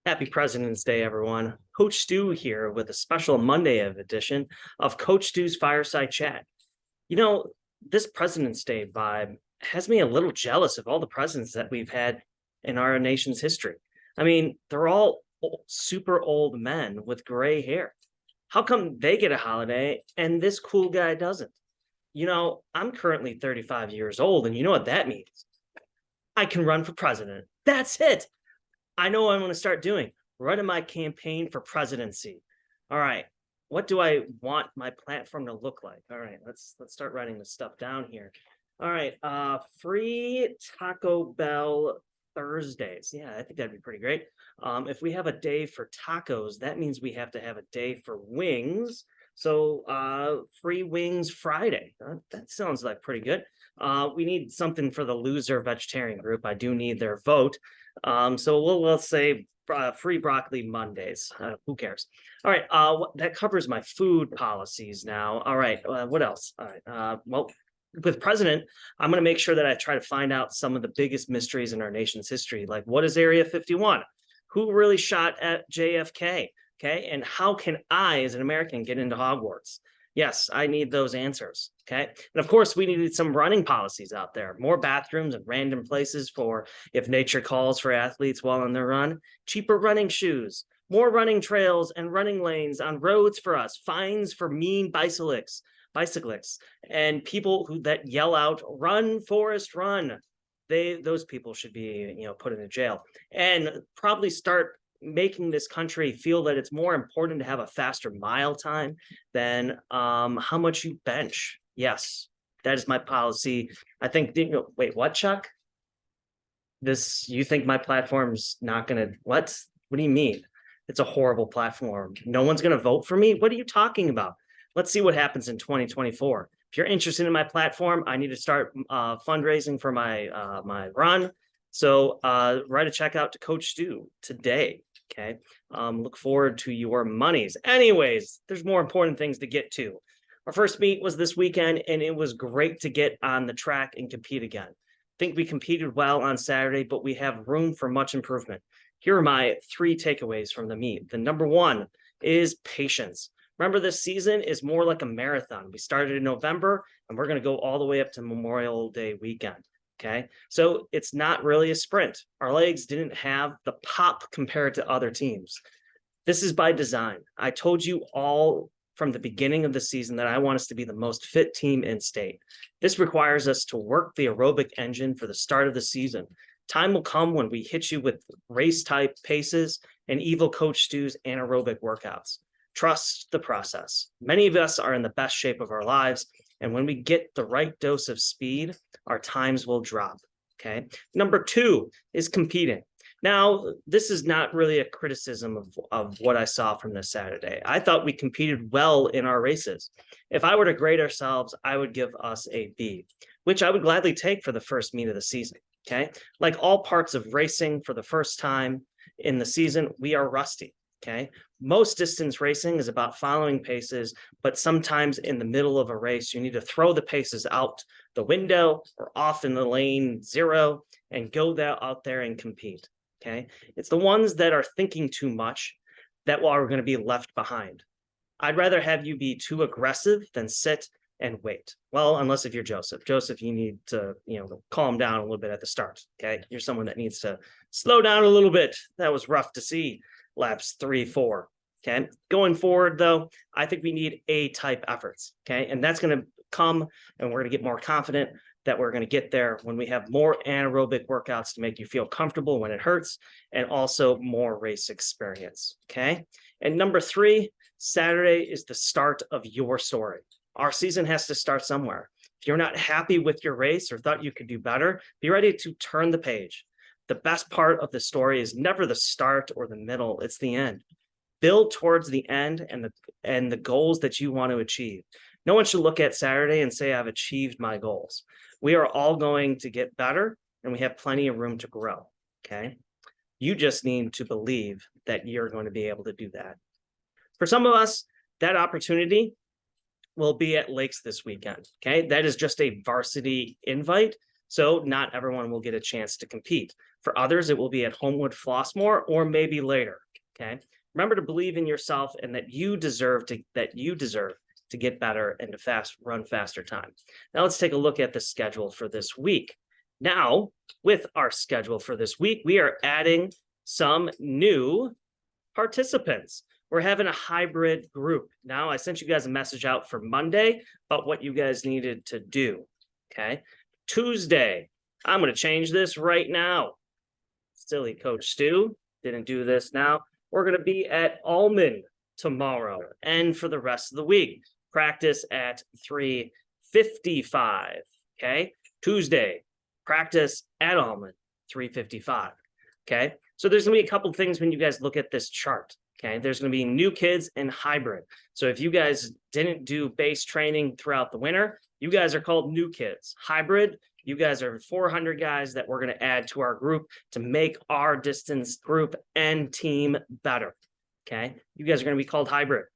Happy President's Day, everyone. Coach Stu here with a special Monday edition of Coach Stu's Fireside Chat. You know, this President's Day vibe has me a little jealous of all the presidents that we've had in our nation's history. I mean, they're all super old men with gray hair. How come they get a holiday and this cool guy doesn't? I'm currently 35 years old, and you know what that means? I can run for president. That's it. I know what I'm going to start doing. Running my campaign for presidency. All right. What do I want my platform to look like? All right, let's start writing this stuff down here. All right. Free Taco Bell Thursdays. Yeah, I think that'd be pretty great. If we have a day for tacos, that means we have to have a day for wings. So free wings Friday. That sounds like pretty good. We need something for the loser vegetarian group. I do need their vote. So we'll say free broccoli Mondays. Who cares? All right. That covers my food policies now. All right. What else? All right. Well, with president, I'm going to make sure that I try to find out some of the biggest mysteries in our nation's history. Like, what is Area 51? Who really shot at JFK? Okay. And how can I, as an American, get into Hogwarts? Yes, I need those answers. Okay. And of course, we needed some running policies out there, more bathrooms and random places for if nature calls for athletes while on their run, cheaper running shoes, more running trails and running lanes on roads for us, fines for mean bicyclists, and people that yell out, "Run, Forrest, run." Those people should be, put into jail, and probably start making this country feel that it's more important to have a faster mile time than how much you bench. Yes, that is my policy. I think, wait, what, Chuck? You think my platform's not going to, what do you mean? It's a horrible platform. No one's going to vote for me? What are you talking about? Let's see what happens in 2024. If you're interested in my platform, I need to start fundraising for my run. So write a check out to Coach Stu today. Okay. Look forward to your monies. Anyways, there's more important things to get to. Our first meet was this weekend, and it was great to get on the track and compete again. I think we competed well on Saturday, but we have room for much improvement. Here are my 3 takeaways from the meet. The number 1 is patience. Remember, this season is more like a marathon. We started in November, and we're going to go all the way up to Memorial Day weekend. Okay, so it's not really a sprint. Our legs didn't have the pop compared to other teams. This is by design. I told you all from the beginning of the season that I want us to be the most fit team in state. This requires us to work the aerobic engine for the start of the season. Time will come when we hit you with race type paces and evil Coach Stu's anaerobic workouts. Trust the process. Many of us are in the best shape of our lives, and when we get the right dose of speed, our times will drop. Okay. Number 2 is competing. Now, this is not really a criticism of what I saw from this Saturday. I thought we competed well in our races. If I were to grade ourselves, I would give us a B, which I would gladly take for the first meet of the season. Okay. Like all parts of racing for the first time in the season, we are rusty. Okay. Most distance racing is about following paces, but sometimes in the middle of a race, you need to throw the paces out the window or off in the lane 0 and go out there and compete. Okay. It's the ones that are thinking too much that are going to be left behind. I'd rather have you be too aggressive than sit and wait. Well, unless if you're Joseph. Joseph, you need to, calm down a little bit at the start. Okay. You're someone that needs to slow down a little bit. That was rough to see. Laps 3, 4. Okay. Going forward, though, I think we need A-type efforts. Okay. And that's going to come, and we're going to get more confident that we're going to get there when we have more anaerobic workouts to make you feel comfortable when it hurts, and also more race experience. Okay. And number 3, Saturday is the start of your story. Our season has to start somewhere. If you're not happy with your race or thought you could do better, be ready to turn the page. The best part of the story is never the start or the middle, it's the end. Build towards the end and the goals that you want to achieve. No one should look at Saturday and say, I've achieved my goals. We are all going to get better, and we have plenty of room to grow. Okay. You just need to believe that you're going to be able to do that. For some of us, that opportunity will be at Lakes this weekend. Okay. That is just a varsity invite. So not everyone will get a chance to compete. For others, it will be at Homewood Flossmoor or maybe later. Okay. Remember to believe in yourself and that you deserve to get better and to run faster time. Now let's take a look at the schedule for this week. Now, with our schedule for this week, we are adding some new participants. We're having a hybrid group. Now, I sent you guys a message out for Monday about what you guys needed to do. Okay. Tuesday, I'm going to change this right now. Silly Coach Stu didn't do this now. We're going to be at Almond tomorrow and for the rest of the week. Practice at 3:55. Okay. Tuesday, practice at Almond, 3:55. Okay. So there's going to be a couple of things when you guys look at this chart. Okay. There's going to be new kids and hybrid. So if you guys didn't do base training throughout the winter, you guys are called new kids. Hybrid, you guys are 400 guys that we're going to add to our group to make our distance group and team better. Okay. You guys are going to be called hybrid.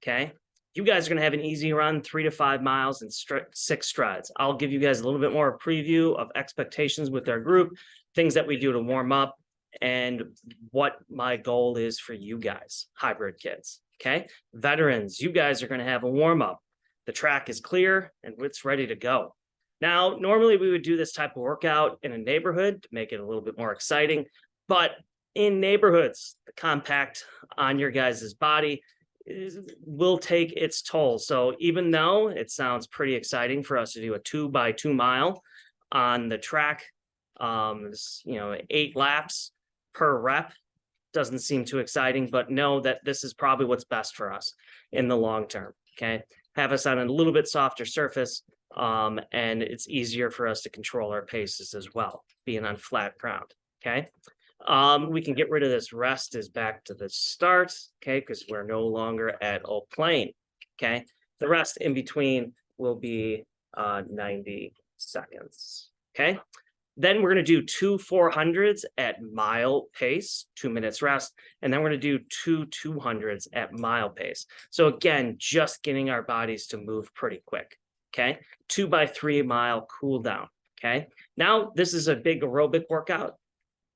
Okay. You guys are going to have an easy run, 3 to 5 miles and 6 strides. I'll give you guys a little bit more preview of expectations with our group, things that we do to warm up, and what my goal is for you guys, hybrid kids. Okay. Veterans, you guys are going to have a warm up. The track is clear and it's ready to go. Now, normally we would do this type of workout in a neighborhood to make it a little bit more exciting, but in neighborhoods, the compact on your guys' body will take its toll. So even though it sounds pretty exciting for us to do a 2x2 mile on the track, 8 laps per rep doesn't seem too exciting, but know that this is probably what's best for us in the long term. Okay. Have us on a little bit softer surface. And it's easier for us to control our paces as well, being on flat ground. Okay. We can get rid of this rest is back to the start. Okay. Because we're no longer at Old Plain. Okay. The rest in between will be 90 seconds. Okay. Then we're going to do 2 400s at mile pace, 2 minutes rest. And then we're going to do 2 200s at mile pace. So again, just getting our bodies to move pretty quick. Okay. 2x3 mile cool down. Okay. Now this is a big aerobic workout.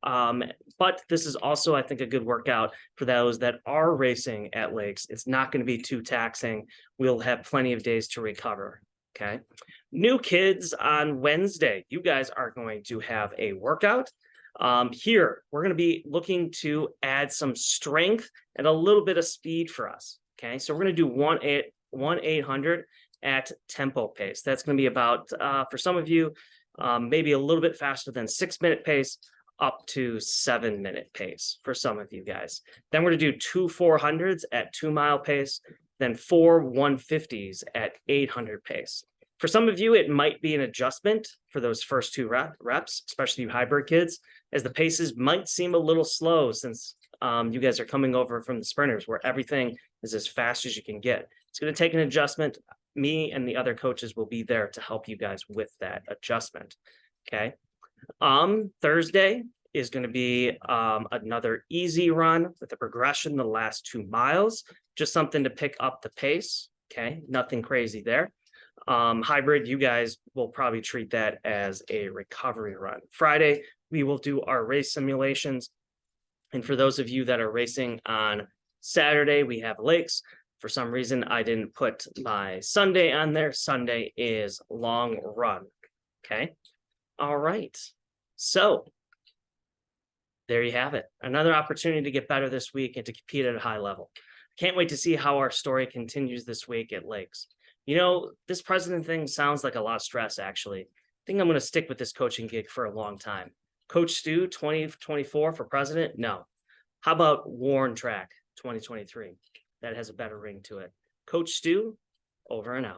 But this is also, I think, a good workout for those that are racing at lakes. It's not going to be too taxing. We'll have plenty of days to recover. Okay. New kids on Wednesday, you guys are going to have a workout. Here, we're going to be looking to add some strength and a little bit of speed for us. Okay. So we're going to do 1-800 at tempo pace. That's going to be about, for some of you, maybe a little bit faster than 6-minute pace, up to 7-minute pace for some of you guys. Then we're going to do 2 400s at 2 mile pace, then 4 150s at 800 pace. For some of you, it might be an adjustment for those first 2 reps, especially you hybrid kids, as the paces might seem a little slow since you guys are coming over from the sprinters where everything is as fast as you can get. It's going to take an adjustment. Me and the other coaches will be there to help you guys with that adjustment. Okay. Thursday is going to be another easy run with a progression the last 2 miles, just something to pick up the pace. Okay. Nothing crazy there. Hybrid, you guys will probably treat that as a recovery run. Friday, we will do our race simulations. And for those of you that are racing on Saturday, we have lakes. For some reason, I didn't put my Sunday on there. Sunday is long run. Okay. All right. So there you have it. Another opportunity to get better this week and to compete at a high level. Can't wait to see how our story continues this week at Lakes. You know, this president thing sounds like a lot of stress, actually. I think I'm going to stick with this coaching gig for a long time. Coach Stu, 2024 for president? No. How about Warren Track, 2023? That has a better ring to it. Coach Stu, over and out.